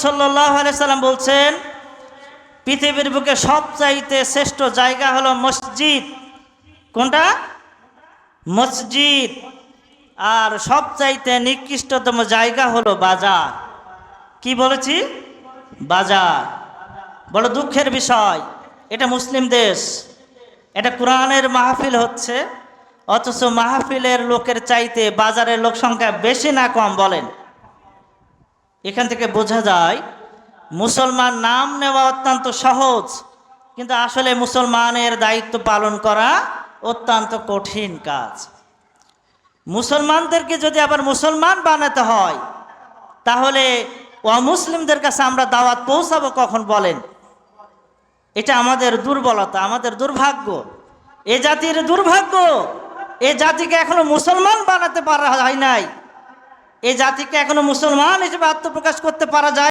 সাল্লাল্লাহু আলাইহি সাল্লাম বলছেন, পৃথিবীর বুকে সবচাইতে শ্রেষ্ঠ জায়গা হলো মসজিদ। কোনটা? মসজিদ। আর সবচাইতে নিকৃষ্টতম জায়গা হলো বাজার। কি বলেছি? বাজার। বড় দুঃখের বিষয়, এটা মুসলিম দেশ, এটা কোরআনের মাহফিল হচ্ছে, অথচ মাহফিলের লোকের চাইতে বাজারের লোক সংখ্যা বেশি না কম? বলেন। এখান থেকে বোঝা যায় মুসলমান নাম নেওয়া অত্যন্ত সহজ, কিন্তু আসলে মুসলমানের দায়িত্ব পালন করা অত্যন্ত কঠিন কাজ। মুসলমানদেরকে যদি আবার মুসলমান বানাতে হয়, তাহলে অমুসলিমদের কাছে আমরা দাওয়াত পৌঁছাবো কখন? বলেন। এটা আমাদের দুর্বলতা, আমাদের দুর্ভাগ্য, এ জাতির দুর্ভাগ্য। এ জাতিকে এখনো মুসলমান বানাতে পারা হয় নাই, এ জাতিকে এখনো মুসলমান হিসেবে আত্মপ্রকাশ করতে পারা যায়।